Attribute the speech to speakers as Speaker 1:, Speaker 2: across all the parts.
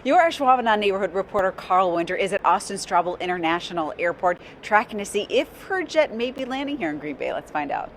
Speaker 1: Your Ashwaubenon neighborhood reporter Carl Winter is at Austin Straubel International Airport tracking to see if her jet may be landing here in Green Bay. Let's find out.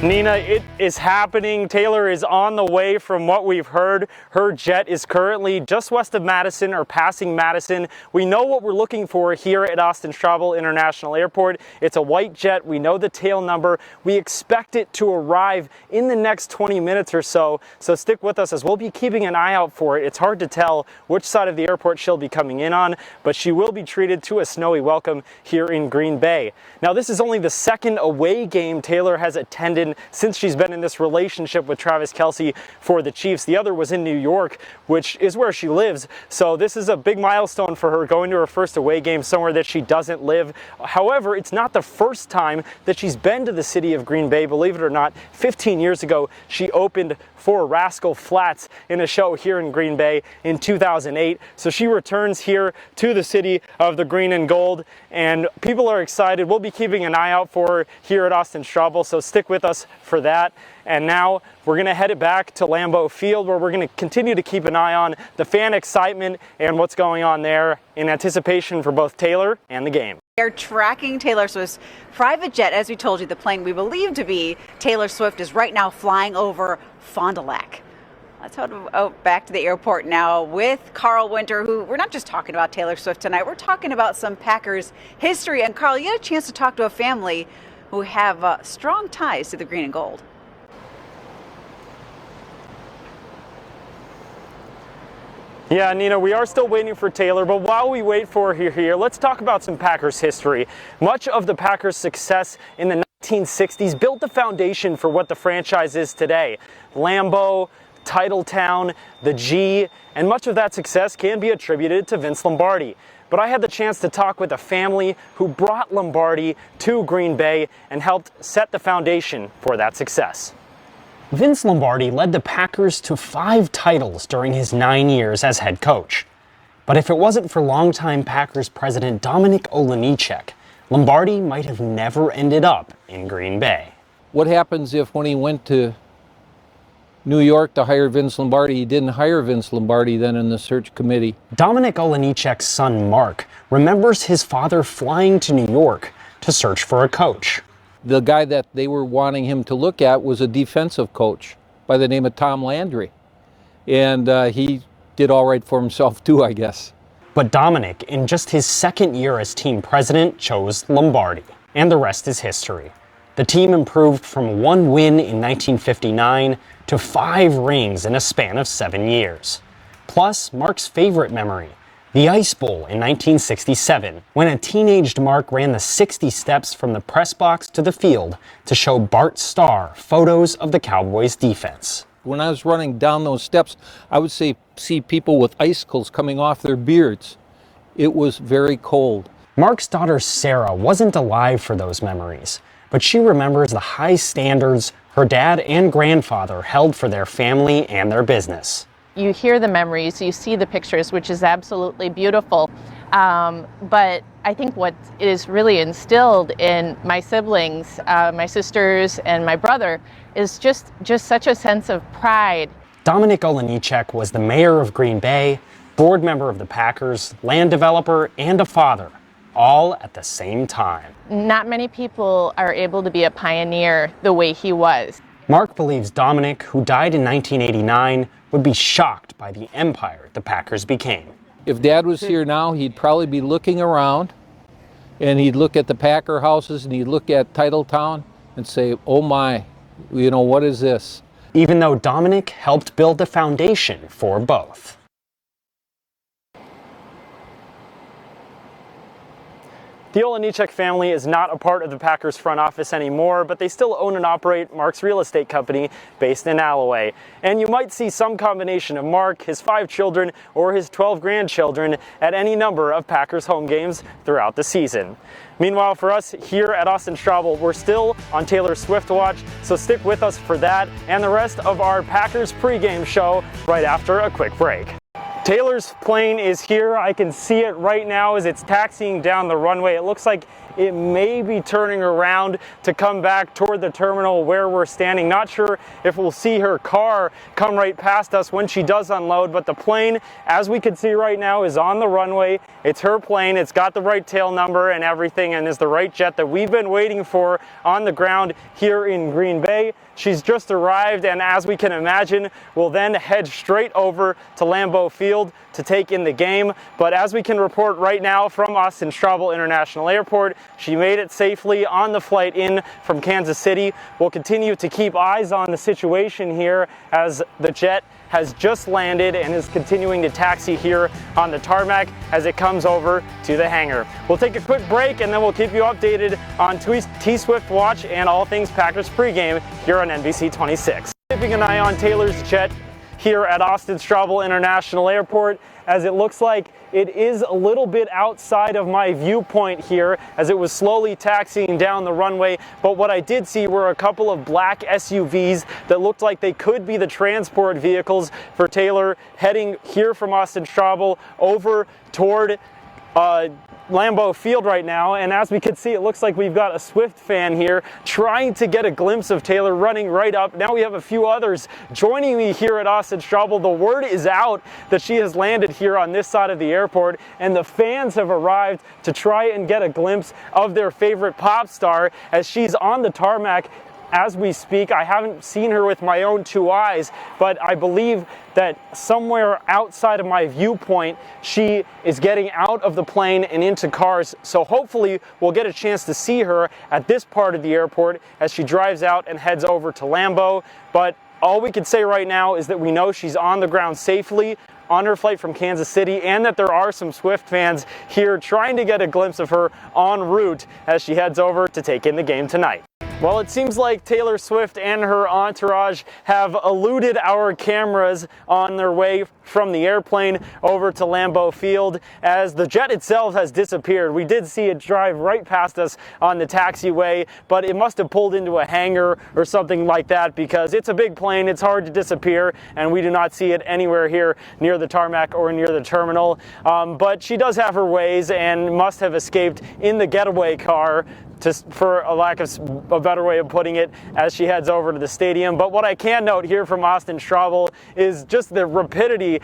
Speaker 2: Nina, it is happening. Taylor is on the way from what we've heard. Her jet is currently just west of Madison or passing Madison. We know what we're looking for here at Austin Straubel International Airport. It's a white jet. We know the tail number. We expect it to arrive in the next 20 minutes or so. So stick with us as we'll be keeping an eye out for it. It's hard to tell which side of the airport she'll be coming in on, but she will be treated to a snowy welcome here in Green Bay. Now, this is only the second away game Taylor has attended since she's been in this relationship with Travis Kelce for the Chiefs. The other was in New York, which is where she lives. So this is a big milestone for her, going to her first away game somewhere that she doesn't live. However, it's not the first time that she's been to the city of Green Bay. Believe it or not, 15 years ago, she opened for Rascal Flatts in a show here in Green Bay in 2008. So she returns here to the city of the green and gold, and people are excited. We'll be keeping an eye out for her here at Austin Straubel, so stick with us for that. And now we're going to head it back to Lambeau Field, where we're going to continue to keep an eye on the fan excitement and what's going on there in anticipation for both Taylor and the game.
Speaker 1: They're tracking Taylor Swift's private jet. As we told you, the plane we believe to be Taylor Swift is right now flying over Fond du Lac. Let's head back to the airport now with Carl Winter, who we're not just talking about Taylor Swift tonight. We're talking about some Packers history. And Carl, you had a chance to talk to a family who have strong ties to the green and gold.
Speaker 2: Yeah, Nina, we are still waiting for Taylor, but while we wait for her here, let's talk about some Packers history. Much of the Packers' success in the 1960s built the foundation for what the franchise is today. Lambeau, Titletown, the G, and much of that success can be attributed to Vince Lombardi. But I had the chance to talk with a family who brought Lombardi to Green Bay and helped set the foundation for that success. Vince Lombardi led the Packers to 5 titles during his 9 years as head coach. But if it wasn't for longtime Packers president Dominic Olejniczak, Lombardi might have never ended up in Green Bay.
Speaker 3: What happens if when he went to New York to hire Vince Lombardi, he didn't hire Vince Lombardi then in the search committee?
Speaker 2: Dominic Olejniczak's son Mark remembers his father flying to New York to search for a coach.
Speaker 3: The guy that they were wanting him to look at was a defensive coach by the name of Tom Landry. And he did all right for himself too, I guess.
Speaker 2: But Dominic, in just his second year as team president, chose Lombardi. And the rest is history. The team improved from 1 win in 1959 to 5 rings in a span of 7 years. Plus, Mark's favorite memory, the Ice Bowl in 1967, when a teenaged Mark ran the 60 steps from the press box to the field to show Bart Starr photos of the Cowboys' defense.
Speaker 3: When I was running down those steps, I would see people with icicles coming off their beards. It was very cold.
Speaker 2: Mark's daughter Sarah wasn't alive for those memories, but she remembers the high standards her dad and grandfather held for their family and their business.
Speaker 4: You hear the memories, you see the pictures, which is absolutely beautiful. But I think what is really instilled in my siblings, my sisters and my brother, is just such a sense of pride.
Speaker 2: Dominic Olejniczak was the mayor of Green Bay, board member of the Packers, land developer, and a father, all at the same time.
Speaker 4: Not many people are able to be a pioneer the way he was.
Speaker 2: Mark believes Dominic, who died in 1989, would be shocked by the empire the Packers became.
Speaker 3: If Dad was here now, he'd probably be looking around, and he'd look at the Packer houses, and he'd look at Titletown and say, oh my, what is this?
Speaker 2: Even though Dominic helped build the foundation for both. The Olejniczak family is not a part of the Packers front office anymore, but they still own and operate Mark's real estate company based in Alloway. And you might see some combination of Mark, his 5 children, or his 12 grandchildren at any number of Packers home games throughout the season. Meanwhile, for us here at Austin Straubel, we're still on Taylor Swift watch, so stick with us for that and the rest of our Packers pregame show right after a quick break. Taylor's plane is here. I can see it right now as it's taxiing down the runway. It looks like it may be turning around to come back toward the terminal where we're standing. Not sure if we'll see her car come right past us when she does unload, but the plane, as we can see right now, is on the runway. It's her plane. It's got the right tail number and everything, and is the right jet that we've been waiting for on the ground here in Green Bay. She's just arrived, and as we can imagine, we'll then head straight over to Lambeau Field to take in the game. But as we can report right now from Austin Straubel International Airport, she made it safely on the flight in from Kansas City. We'll continue to keep eyes on the situation here as the jet has just landed and is continuing to taxi here on the tarmac as it comes over to the hangar. We'll take a quick break and then we'll keep you updated on T-Swift Watch and all things Packers pregame here on NBC 26. Keeping an eye on Taylor's jet here at Austin Straubel International Airport, as it looks like it is a little bit outside of my viewpoint here as it was slowly taxiing down the runway. But what I did see were a couple of black SUVs that looked like they could be the transport vehicles for Taylor heading here from Austin Straubel over toward Lambeau Field right now. And as we can see, it looks like we've got a Swift fan here trying to get a glimpse of Taylor running right up. Now we have a few others joining me here at Austin Straubel. The word is out that she has landed here on this side of the airport, and the fans have arrived to try and get a glimpse of their favorite pop star as she's on the tarmac as we speak. I haven't seen her with my own two eyes, but I believe that somewhere outside of my viewpoint, she is getting out of the plane and into cars. So hopefully we'll get a chance to see her at this part of the airport as she drives out and heads over to Lambeau. But all we can say right now is that we know she's on the ground safely on her flight from Kansas City, and that there are some Swift fans here trying to get a glimpse of her en route as she heads over to take in the game tonight. Well, it seems like Taylor Swift and her entourage have eluded our cameras on their way from the airplane over to Lambeau Field as the jet itself has disappeared. We did see it drive right past us on the taxiway, but it must have pulled into a hangar or something like that because it's a big plane, it's hard to disappear, and we do not see it anywhere here near the tarmac or near the terminal. But she does have her ways and must have escaped in the getaway car, for a lack of a better way of putting it, as she heads over to the stadium. But what I can note here from Austin Straubel is just the rapidity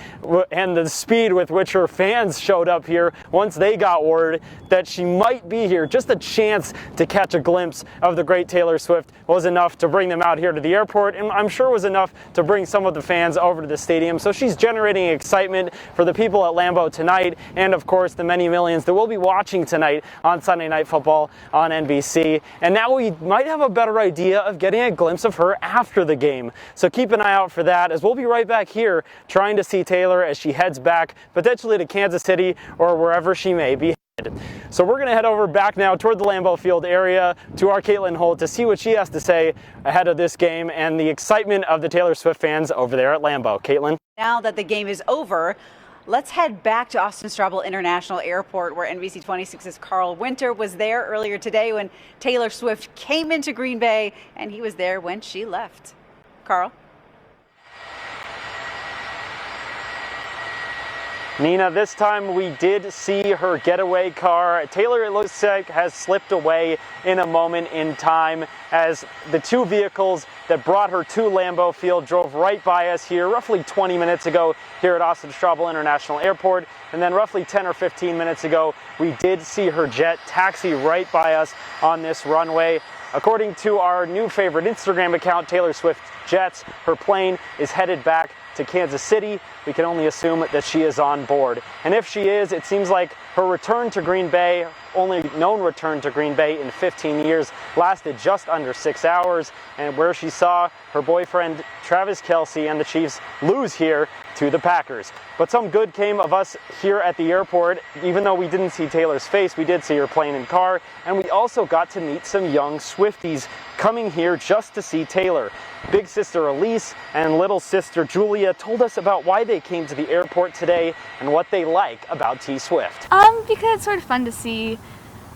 Speaker 2: and the speed with which her fans showed up here once they got word that she might be here. Just a chance to catch a glimpse of the great Taylor Swift was enough to bring them out here to the airport, and I'm sure was enough to bring some of the fans over to the stadium. So she's generating excitement for the people at Lambeau tonight, and of course the many millions that will be watching tonight on Sunday Night Football on NBC. And now we might have a better idea of getting a glimpse of her after the game. So keep an eye out for that, as we'll be right back here trying to see Taylor as she heads back potentially to Kansas City or wherever she may be headed. So we're going to head over back now toward the Lambeau Field area to our Caitlin Holt to see what she has to say ahead of this game and the excitement of the Taylor Swift fans over there at Lambeau. Caitlin?
Speaker 1: Now that the game is over, let's head back to Austin Straubel International Airport, where NBC 26's Carl Winter was there earlier today when Taylor Swift came into Green Bay, and he was there when she left. Carl?
Speaker 2: Nina, this time we did see her getaway car. Taylor, it looks like, has slipped away in a moment in time as the two vehicles that brought her to Lambeau Field drove right by us here roughly 20 minutes ago here at Austin Straubel International Airport. And then roughly 10 or 15 minutes ago, we did see her jet taxi right by us on this runway. According to our new favorite Instagram account, Taylor Swift Jets, her plane is headed back to Kansas City. We can only assume that she is on board. And if she is, it seems like her return to Green Bay, only known return to Green Bay in 15 years, lasted just under 6 hours, and where she saw her boyfriend Travis Kelce and the Chiefs lose here to the Packers. But some good came of us here at the airport. Even though we didn't see Taylor's face, we did see her plane and car, and we also got to meet some young Swifties coming here just to see Taylor. Big sister Elise and little sister Julia told us about why they came to the airport today and what they like about T-Swift.
Speaker 5: Because it's sort of fun to see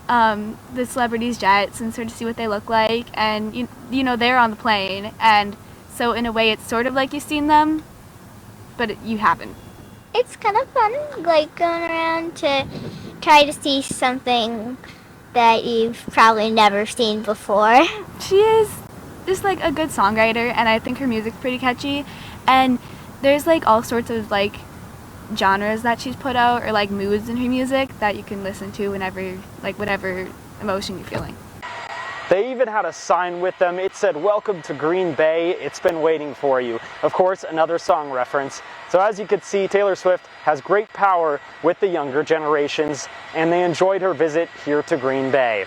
Speaker 5: the celebrities' jets and sort of see what they look like, and you know they're on the plane, and so in a way it's sort of like you've seen them, but you haven't.
Speaker 6: It's kind of fun, like going around to try to see something that you've probably never seen before.
Speaker 5: She is just like a good songwriter, and I think her music's pretty catchy. And there's like all sorts of like genres that she's put out, or like moods in her music that you can listen to whenever, like whatever emotion you're feeling.
Speaker 2: They even had a sign with them. It said, "Welcome to Green Bay. It's been waiting for you." Of course, another song reference. So as you can see, Taylor Swift has great power with the younger generations, and they enjoyed her visit here to Green Bay.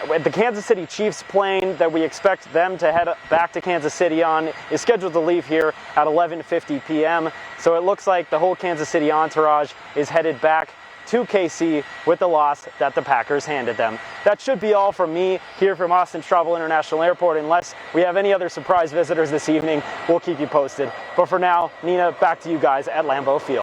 Speaker 2: The Kansas City Chiefs plane that we expect them to head back to Kansas City on is scheduled to leave here at 11:50 p.m. So it looks like the whole Kansas City entourage is headed back to KC with the loss that the Packers handed them. That should be all from me here from Austin Straubel International Airport. Unless we have any other surprise visitors this evening, we'll keep you posted. But for now, Nina, back to you guys at Lambeau Field.